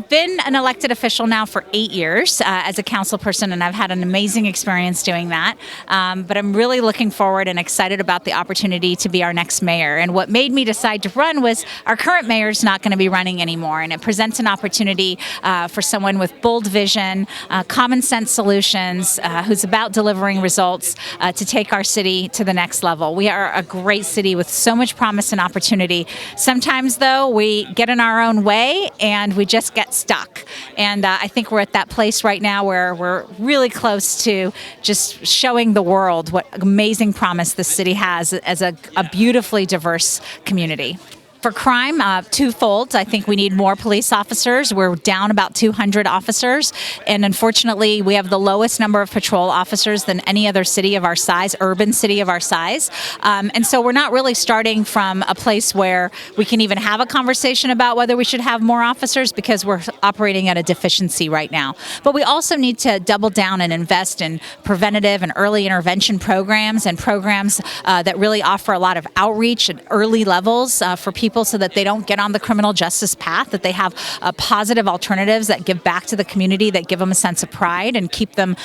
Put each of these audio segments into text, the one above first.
I've been an elected official now for 8 years as a council person, and I've had an amazing experience doing that. But I'm really looking forward and excited about the opportunity to be our next mayor. And what made me decide to run was our current mayor's not going to be running anymore, and it presents an opportunity for someone with bold vision, common sense solutions, who's about delivering results to take our city to the next level. We are a great city with so much promise and opportunity. Sometimes, though, we get in our own way and we just get stuck. And I think we're at that place right now where we're really close to just showing the world what amazing promise this city has as a beautifully diverse community. For crime, twofold. I think we need more police officers. We're down about 200 officers, and unfortunately, we have the lowest number of patrol officers than any other city of our size, urban city of our size. And so we're not really starting from a place where we can even have a conversation about whether we should have more officers, because we're operating at a deficiency right now. But we also need to double down and invest in preventative and early intervention programs and programs that really offer a lot of outreach at early levels for people, so that they don't get on the criminal justice path, that they have positive alternatives that give back to the community, that give them a sense of pride and keep them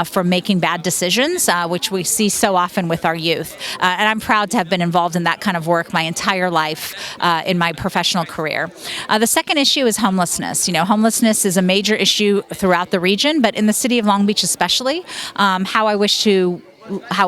from making bad decisions, which we see so often with our youth. And I'm proud to have been involved in that kind of work my entire life in my professional career. The second issue is homelessness. Homelessness is a major issue throughout the region, but in the city of Long Beach especially. How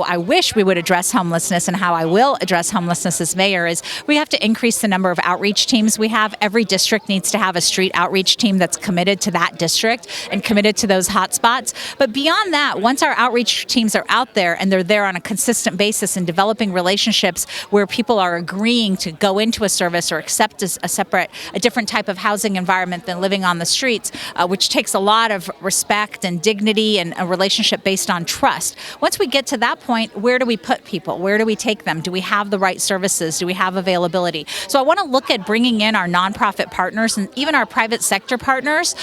I wish we would address homelessness, and how I will address homelessness as mayor, is we have to increase the number of outreach teams we have. Every district needs to have a street outreach team that's committed to that district and committed to those hot spots. But beyond that, once our outreach teams are out there and they're there on a consistent basis and developing relationships where people are agreeing to go into a service or accept a different type of housing environment than living on the streets, which takes a lot of respect and dignity and a relationship based on trust. Once we get to that point, where do we put people? Where do we take them? Do we have the right services? Do we have availability? So I want to look at bringing in our nonprofit partners and even our private sector partners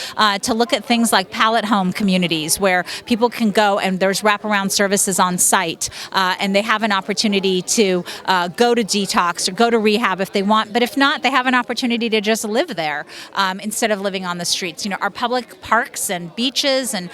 to look at things like pallet home communities, where people can go and there's wraparound services on site, and they have an opportunity to go to detox or go to rehab if they want. But if not, they have an opportunity to just live there instead of living on the streets. Our public parks and beaches and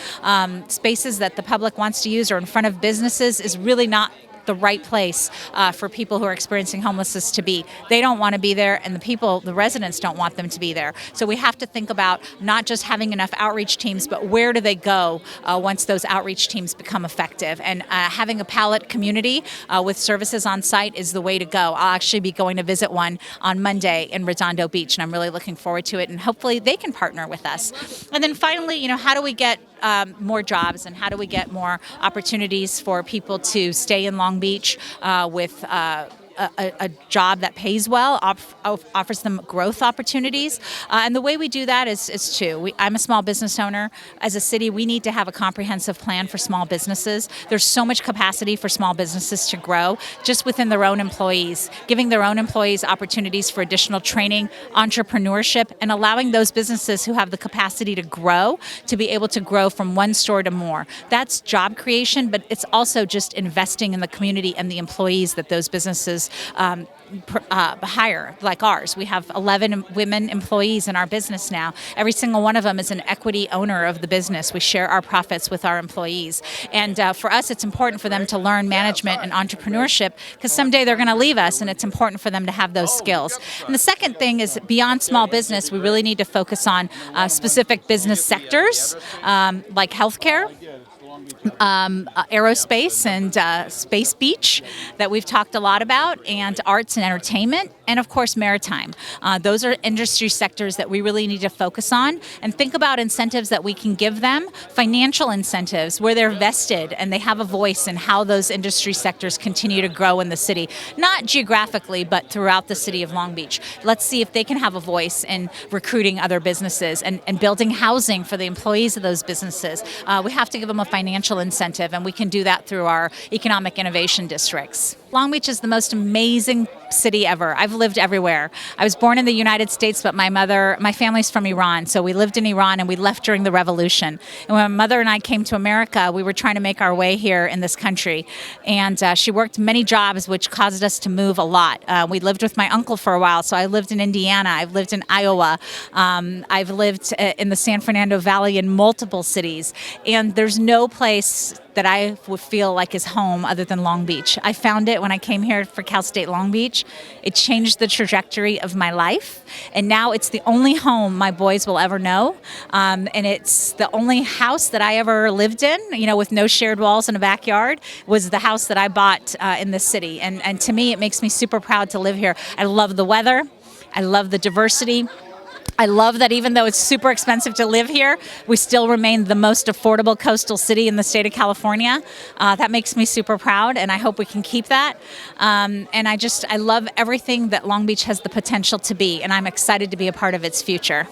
spaces that the public wants to use or in front of businesses is really not the right place for people who are experiencing homelessness to be. They don't want to be there, and the residents don't want them to be there. So we have to think about not just having enough outreach teams, but where do they go once those outreach teams become effective? And having a pallet community with services on site is the way to go. I'll actually be going to visit one on Monday in Redondo Beach, and I'm really looking forward to it, and hopefully they can partner with us. And then finally, how do we get more jobs, and how do we get more opportunities for people to stay in Long Beach with a job that pays well, offers them growth opportunities. And the way we do that is two. I'm a small business owner. As a city, we need to have a comprehensive plan for small businesses. There's so much capacity for small businesses to grow just within their own employees, giving their own employees opportunities for additional training, entrepreneurship, and allowing those businesses who have the capacity to grow to be able to grow from one store to more. That's job creation, but it's also just investing in the community and the employees that those businesses hire, like ours. We have 11 women employees in our business now. Every single one of them is an equity owner of the business. We share our profits with our employees. And for us, it's important for them to learn management and entrepreneurship, because someday they're going to leave us, and it's important for them to have those skills. And the second thing is, beyond small business, we really need to focus on specific business sectors like healthcare, aerospace and Space Beach that we've talked a lot about, and arts and entertainment, and of course maritime. Those are industry sectors that we really need to focus on and think about incentives that we can give them, financial incentives where they're vested and they have a voice in how those industry sectors continue to grow in the city, not geographically, but throughout the city of Long Beach. Let's see if they can have a voice in recruiting other businesses and building housing for the employees of those businesses. We have to give them a financial incentive, and we can do that through our economic innovation districts. Long Beach is the most amazing city ever. I've lived everywhere. I was born in the United States, but my family's from Iran, so we lived in Iran and we left during the revolution. And when my mother and I came to America, we were trying to make our way here in this country. And she worked many jobs, which caused us to move a lot. We lived with my uncle for a while, so I lived in Indiana, I've lived in Iowa, I've lived in the San Fernando Valley in multiple cities. And there's no place that I would feel like is home other than Long Beach. I found it when I came here for Cal State Long Beach. It changed the trajectory of my life, and now it's the only home my boys will ever know, and it's the only house that I ever lived in, with no shared walls and a backyard, was the house that I bought in this city, and to me it makes me super proud to live here. I love the weather, I love the diversity. I love that even though it's super expensive to live here, we still remain the most affordable coastal city in the state of California. That makes me super proud, and I hope we can keep that. And I love everything that Long Beach has the potential to be, and I'm excited to be a part of its future.